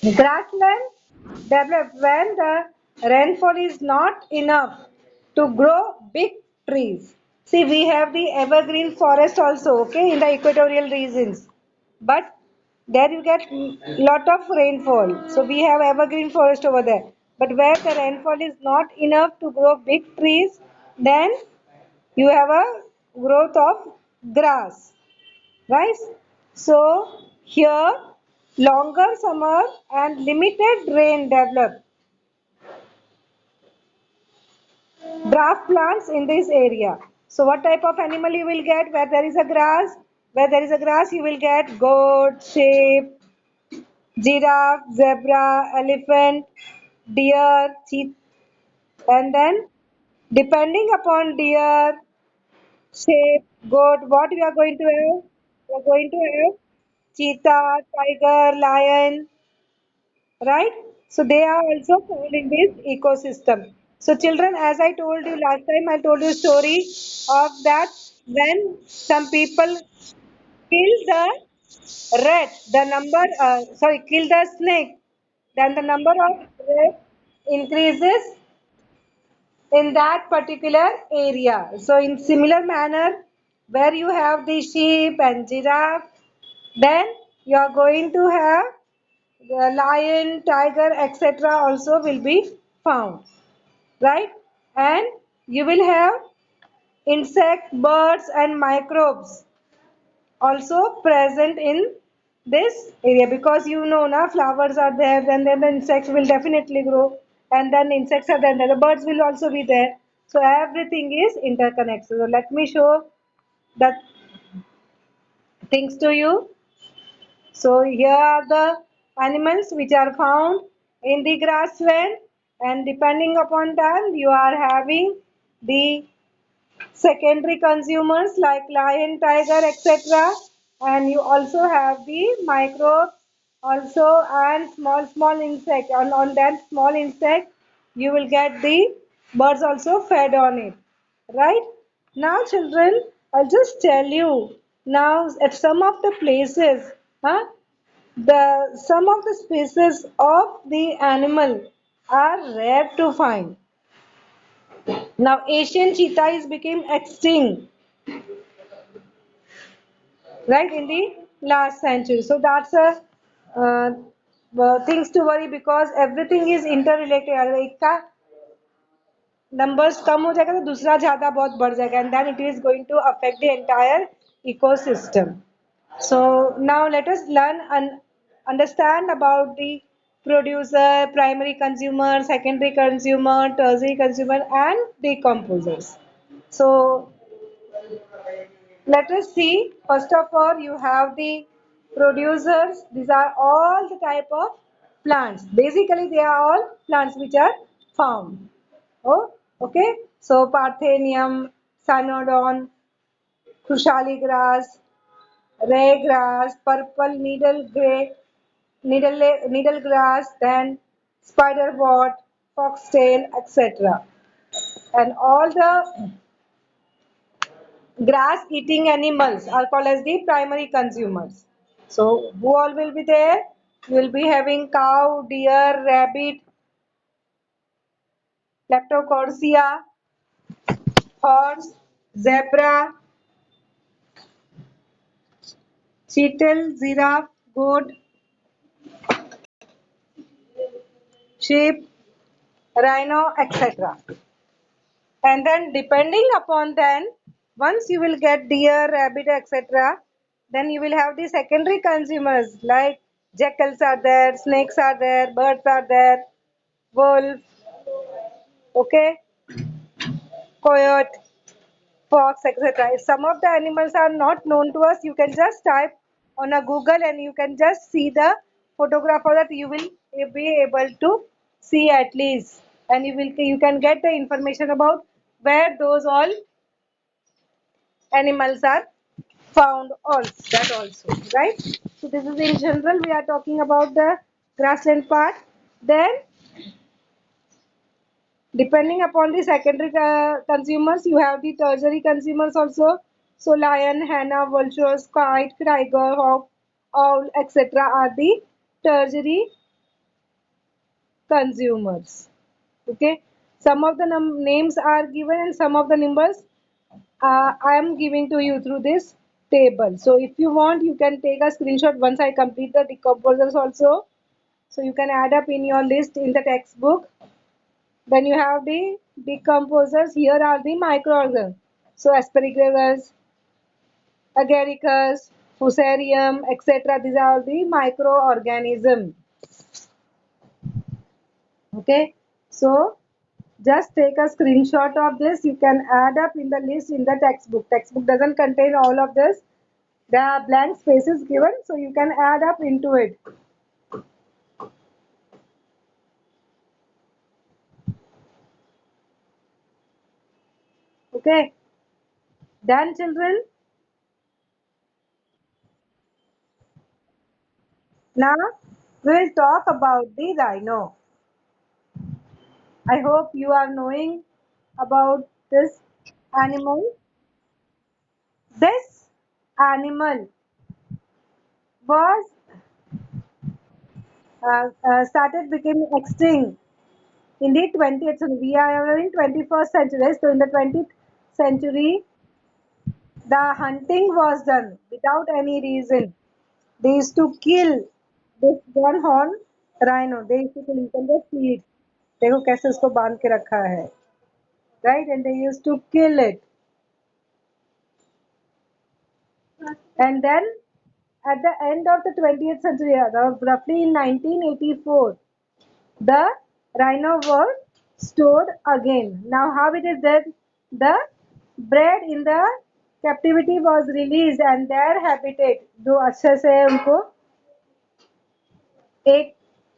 Grassland develop when the rainfall is not enough to grow big trees. See, we have the evergreen forest also, okay, in the equatorial regions. But there you get lot of rainfall. So we have evergreen forest over there. But where the rainfall is not enough to grow big trees, then you have a growth of grass, right? So here longer summer and limited rain develop draft plants in this area. So what type of animal you will get where there is a grass? Where there is a grass you will get goat, sheep, giraffe, zebra, elephant, deer, cheetah, and then depending upon deer, sheep, goat, what we are going to have? We are going to have cheetah, tiger, lion, right? So they are also found in this ecosystem. So children, as I told you last time, I told you story of that when some people kill the rat, the number kill the snake, then the number of rat increases in that particular area. So in similar manner, where you have the sheep and giraffe, then you are going to have the lion, tiger, etc. also will be found, right? And you will have insect, birds, and microbes also present in this area because you know now flowers are there, then the insects will definitely grow, and then insects are there, then the birds will also be there. So everything is interconnected. So let me show the things to you. So here are the animals which are found in the grassland, and depending upon that you are having the secondary consumers like lion, tiger, etc. And you also have the microbes also and small insect. On that small insect you will get the birds also fed on it. Right? Now children, I'll just tell you now at some of the places, huh? The some of the species of the animal are rare to find. Now Asian cheetah is became extinct, right, in the last century. So that's a things to worry because everything is interrelated. अगर एक का numbers कम हो जाएगा तो दूसरा ज़्यादा बहुत बढ़ जाएगा and then it is going to affect the entire ecosystem. So now let us learn and understand about the producer, primary consumer, secondary consumer, tertiary consumer, and decomposers. So let us see. First of all, you have the producers. These are all the type of plants. Basically, they are all plants which are found. Oh, okay. So Parthenium, Cynodon, Krushali grass, ray grass, purple needle grass, then spiderwort, foxtail, etc. And all the grass eating animals are called as the primary consumers. So who all will be there? You will be having cow, deer, rabbit, leptocorsia, horse, zebra, cheetal, giraffe, goat, sheep, rhino, etc. And then depending upon then, once you will get deer, rabbit, etc., then you will have the secondary consumers like jackals are there, snakes are there, birds are there, wolf, okay, coyote, fox, etc. If some of the animals are not known to us, you can just type on a Google and you can just see the photograph of that. You will be able to see at least, and you can get the information about where those all animals are found also, that also, right? So this is in general we are talking about the grassland part. Then depending upon the secondary consumers, you have the tertiary consumers also. So lion, hyena, vultures, kite, tiger, hawk, owl, etc. are the tertiary consumers. Okay, some of the names are given and some of the numbers I am giving to you through this table. So if you want, you can take a screenshot once I complete the decomposers also. So you can add up in your list in the textbook. Then you have the decomposers. Here are the microorganisms. So asparagus, agaricus, fusarium, etc. These are the microorganisms. Okay. So just take a screenshot of this. You can add up in the list in the textbook. Textbook doesn't contain all of this. There are blank spaces given, so you can add up into it. Okay. Done, children? Now we will talk about the rhino. I hope you are knowing about this animal. This animal was started becoming extinct in the 20th century. We are in 21st century. So in the 20th century, the hunting was done without any reason. They used to kill this one horn rhino. They used to kill it. You can just see it. देखो कैसे उसको बांध के रखा है, right? And they used to kill it. And then at the end of the 20th century, roughly in 1984, the rhino were stored again. Now how it is that the bred in the captivity was released and their habitat जो अच्छे से उनको एक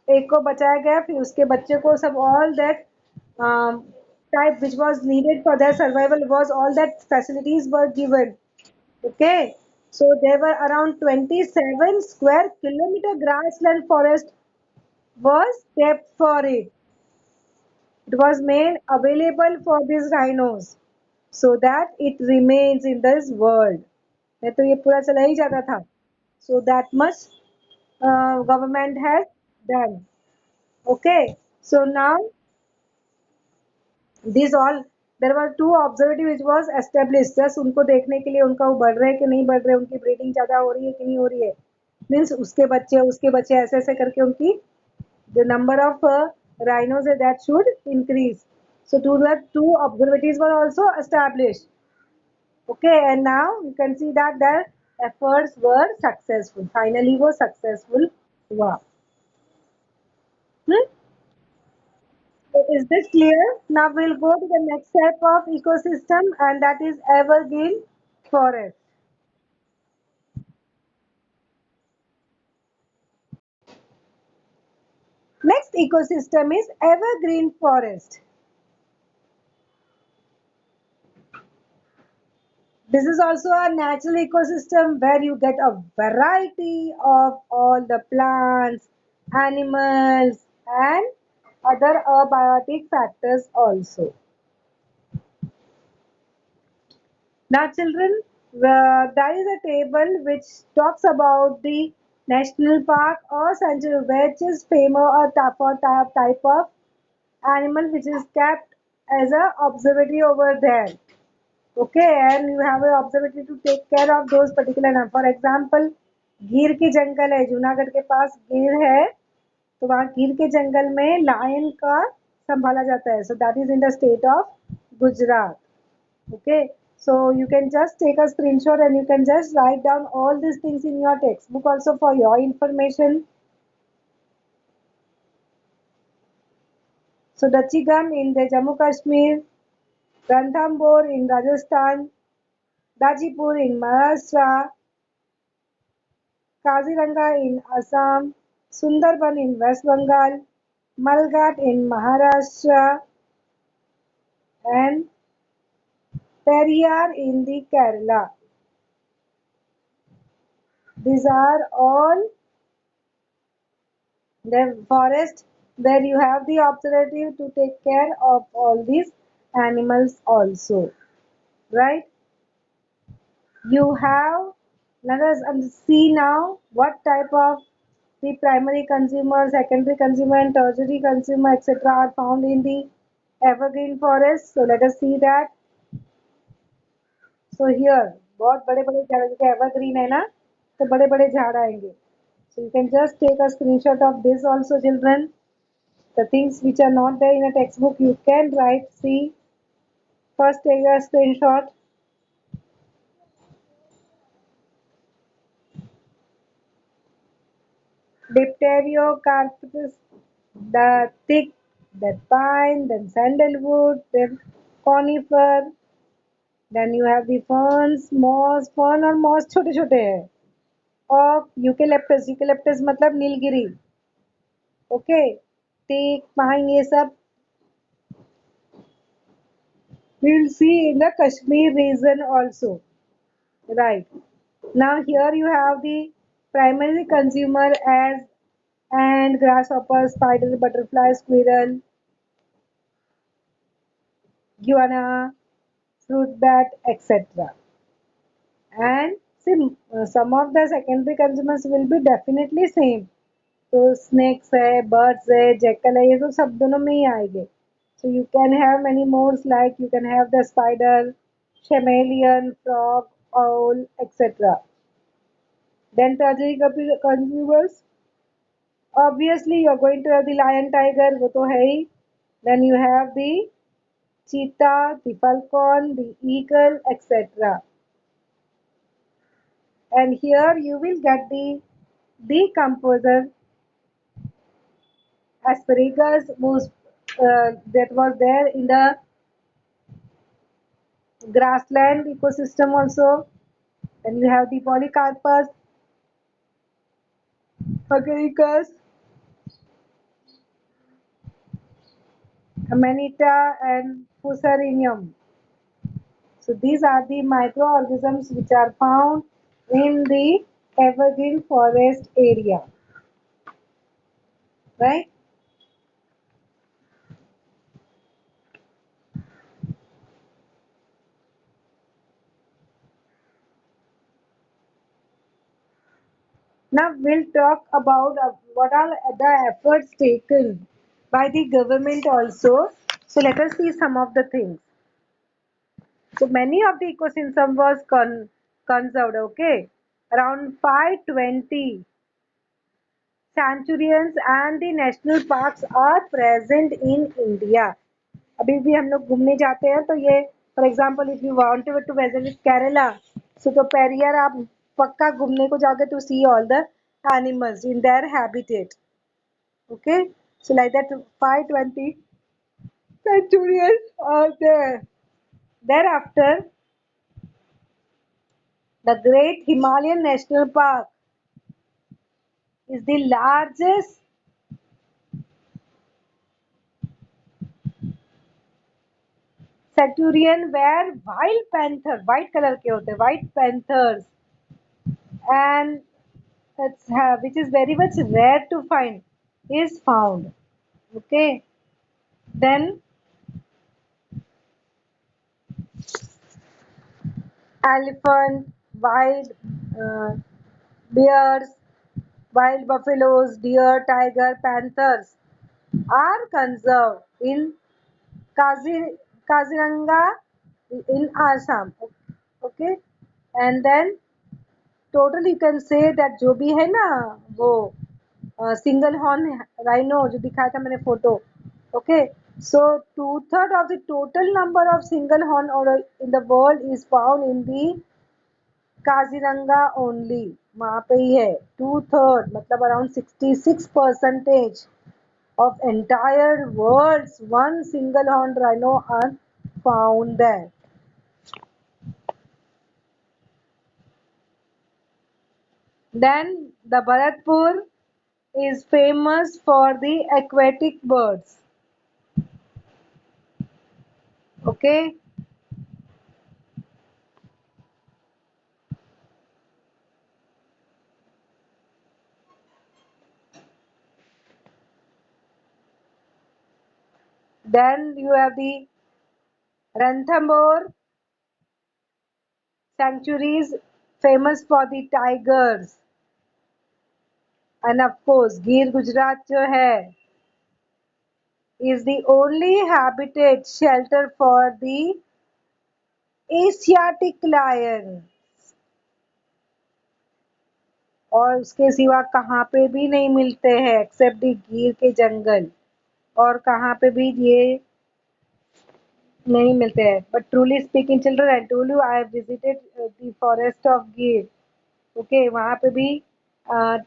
एक को बचाया गया, फिर उसके बच्चे को सब all that type which was needed for their survival was all that facilities were given. Okay, so there were around 27 square kilometer grassland forest was kept for it. It was made available for these rhinos so that it remains in this world. नहीं तो ये पूरा चला ही जाता था. So that much government has done. Okay. So now these all there were two observatory which was established just उनको देखने के लिए उनका वो बढ़ रहे हैं कि नहीं बढ़ रहे, उनकी ब्रीडिंग ज़्यादा हो रही है कि नहीं हो रही है. मीन्स उसके बच्चे ऐसे ऐसे करके उनकी the number of rhinos that should increase. So two observatories were also established. Okay, and now you can see that their efforts were successful. Finally, was successful. Wow. Hmm? So is this clear? Now we'll go to the next step of ecosystem, and that is evergreen forest. Next ecosystem is evergreen forest. This is also a natural ecosystem where you get a variety of all the plants, animals, and other abiotic factors also. Now, children, there is a table which talks about the national park or sanctuary, which is famous or type of animal which is kept as a observatory over there. Okay, and you have an observatory to take care of those particular animals. For example, गिर के जंगल है, जूनागढ़ के पास गिर है, तो वहाँ गिर के जंगल में लायन का संभाला जाता है. So that is in the state of Gujarat. Okay, so you can just take a screenshot and you can just write down all these things in your textbook also for your information. So Dachigam in the Jammu Kashmir, Ranthambore in Rajasthan, Dajipur in Maharashtra, Kaziranga in Assam, Sundarban in West Bengal, Malghat in Maharashtra, and Periyar in the Kerala. These are all the forest where you have the opportunity to take care of all these animals also, right? You have, let us see now what type of the primary consumer, secondary consumer, and tertiary consumer, etc., are found in the evergreen forest. So let us see that. So here बहुत बड़े बड़े झाड़ जैसे evergreen है ना, तो बड़े बड़े झाड़ आएंगे. So you can just take a screenshot of this also, children. The things which are not there in a textbook, you can write. See, first take a screenshot. Dipterocarpus, the thick, then pine, then sandalwood, then conifer, then you have the ferns, moss, fern और moss छोटे छोटे हैं. और eucalyptus मतलब Nilgiri. Okay, teak, pine, ये सब we'll see in the Kashmir region also. Right. Now here you have the primary consumer as ant, grasshopper, spider, butterfly, squirrel, guana, fruit bat, etc. And see, some of the secondary consumers will be definitely same. तो snakes है, birds है, jackal है, ये तो सब दोनों में ही आएंगे. So you can have many more, like you can have the spider, chameleon, frog, owl, etc. Then tertiary consumers, obviously you are going to have the lion, tiger, वो तो है ही. Then you have the cheetah, the falcon, the eagle, etc. And here you will get the decomposer asparagus was that was there in the grassland ecosystem also. Then you have the Polycarpus, Agaricus, Amanita, and Fusarium. So these are the microorganisms which are found in the evergreen forest area, right? Now we'll talk about what are the efforts taken by the government also. So let us see some of the things. So many of the ecosystem was conserved. Okay, around 520 sanctuaries and the national parks are present in India. अभी भी हम लोग घूमने जाते हैं तो ये for example if you want to visit Kerala, so तो पेरियर आप पक्का घूमने को जाओगे to see all the animals in their habitat. Okay, so like that 520 sanctuaries are there. Thereafter, the Great Himalayan National Park is the largest sanctuary where wild panther, white color के होते हैं, white panthers, and which is very much rare to find, is found. Okay, then elephant, wild uh, bears, wild buffaloes, deer, tiger, panthers are conserved in Kaziranga in Assam. Okay, and then total you can say that जो भी है ना वो single horn rhino जो दिखाया था मैंने photo. Okay, so 2/3 of the total number of single horn owl in the world is found in the Kaziranga only. वहां पे ही है 2/3 मतलब around 66% of entire world's one single horn rhino are found there. Then the Bharatpur is famous for the aquatic birds. Okay. Then you have the Ranthambore sanctuaries famous for the tigers. And of course, Gir Gujarat जो है is the only habitat shelter for the Asiatic lion. और उसके सिवा कहाँ पे भी नहीं मिलते हैं एक्सेप्ट द गिर के जंगल, और कहाँ पे भी ये नहीं मिलते हैं. But truly speaking children, I told you I have visited the forest of Gir. Okay, वहाँ पे भी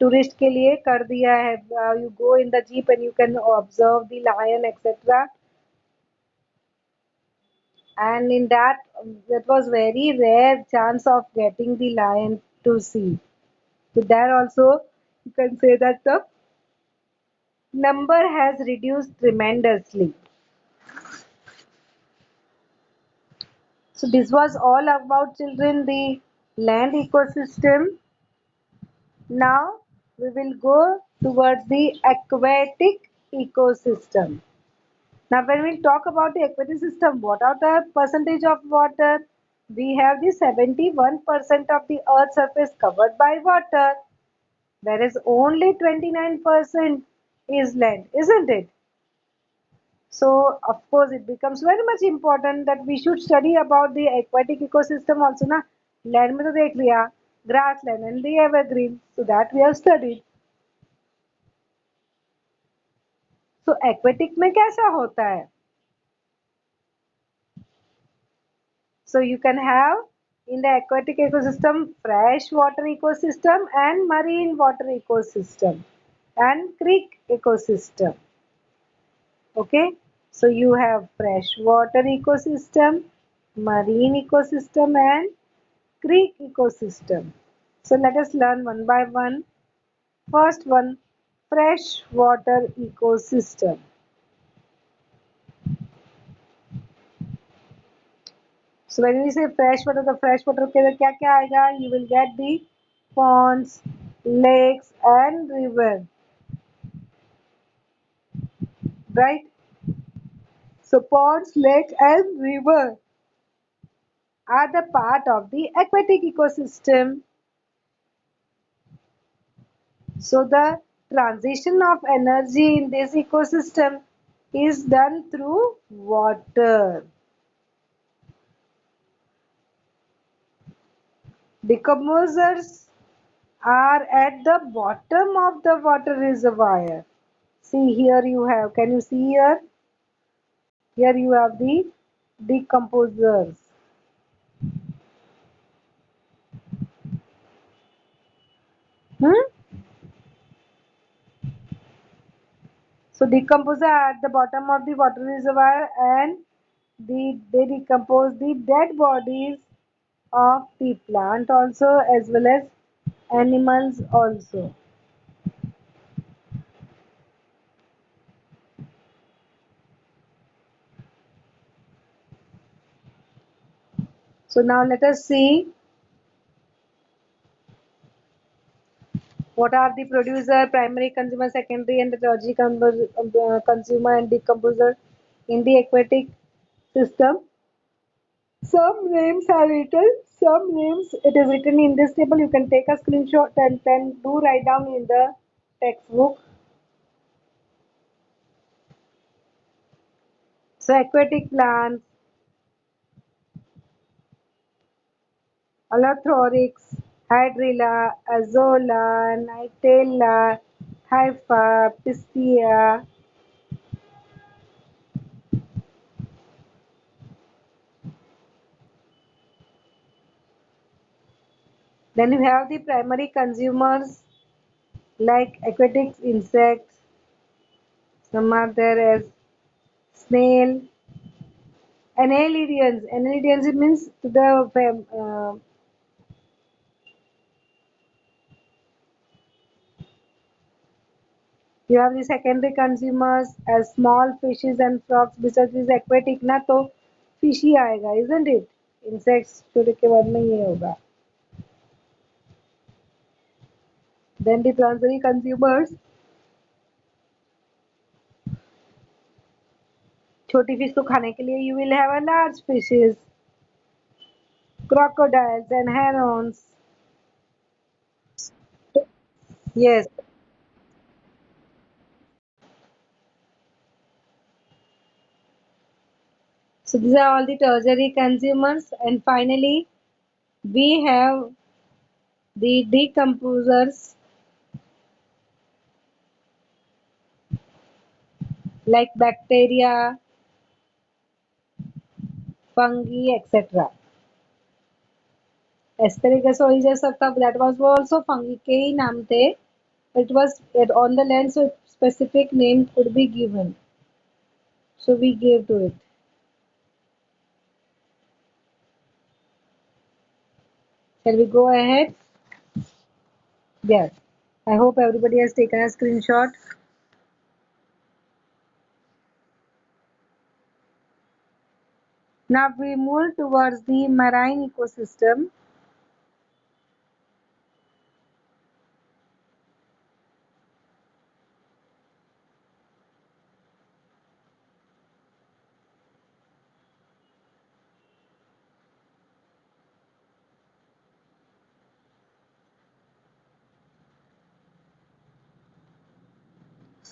टूरिस्ट के लिए कर दिया है. You go in the jeep and you can observe the lion etcetera. And in that, that was very rare chance of getting the lion to see. So there also you can say that the number has reduced tremendously. So this was all about children the land ecosystem. Now we will go towards the aquatic ecosystem. Now when we talk about the aquatic system, what are the percentage of water? We have the 71% of the earth's surface covered by water, whereas only 29% is land, isn't it? So of course it becomes very much important that we should study about the aquatic ecosystem also na. Land में तो देख लिया, grassland and the evergreen, so that we have studied. So aquatic में कैसा होता है? So you can have in the aquatic ecosystem fresh water ecosystem and marine water ecosystem and creek ecosystem. Okay, so you have freshwater ecosystem, marine ecosystem and creek ecosystem. So let us learn one by one. First one, freshwater ecosystem. So when we say freshwater, the freshwater के अंदर क्या क्या आएगा? You will get the ponds, lakes and river, right? So ponds, lake and river are the part of the aquatic ecosystem. So the transition of energy in this ecosystem is done through water. Decomposers are at the bottom of the water reservoir. See here you have, can you see here? Here you have the decomposers. Hmm? So decomposer at the bottom of the water reservoir, and they decompose the dead bodies of the plant also as well as animals also. So now let us see what are the producer, primary consumer, secondary and tertiary consumer and decomposer in the aquatic system. Some names are written, some names it is written in this table. You can take a screenshot and then do write down in the textbook. So aquatic plants, Allothorix, Hydrilla, Azolla, Nightella, Hypha, Pistia. Then you have the primary consumers like aquatic insects. Some are there as snail, annelidians. Annelidians it means you have the secondary consumers as small fishes and frogs. Besides this aquatic ना तो fish ही आएगा, isn't it? Insects छोटे के बाद में ये होगा. Then the tertiary consumers, छोटी fish को खाने के लिए you will have a large fishes, crocodiles and herons. Yes, So these are all the tertiary consumers, and finally we have the decomposers like bacteria, fungi, etc. Asparagus oranges that was also fungi के ही नाम थे. It was on the land, so specific name could be given. So we gave to it. Shall we go ahead? Yes. I hope everybody has taken a screenshot. Now we move towards the marine ecosystem.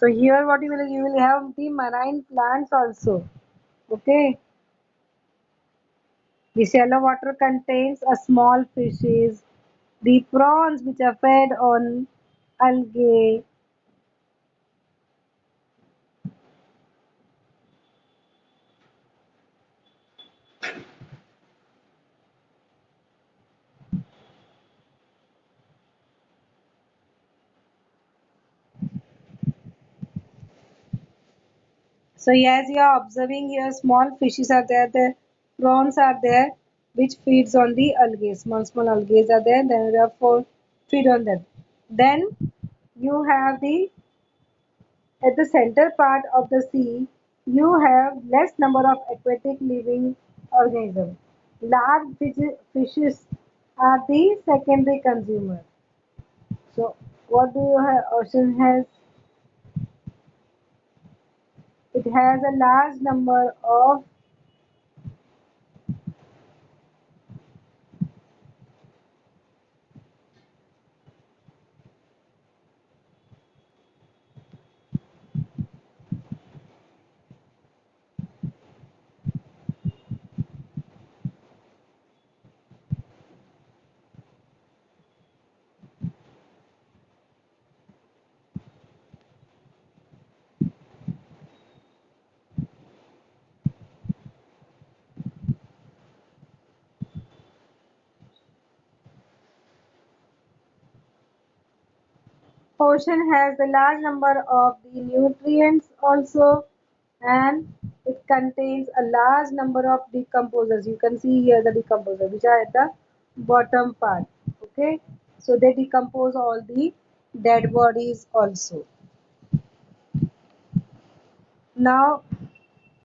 So here what you will have the marine plants also. Okay. The shallow water contains a small fishes, the prawns which are fed on algae. So as you are observing here, small fishes are there, the prawns are there, which feeds on the algae. Small algae are there, then therefore feed on them. Then you have the at the center part of the sea, you have less number of aquatic living organisms. Large fishes are the secondary consumer. So what do you have? Ocean has it has a large number of ocean has a large number of the nutrients also, and it contains a large number of decomposers. You can see here the decomposers which are at the bottom part. Okay, so they decompose all the dead bodies also. Now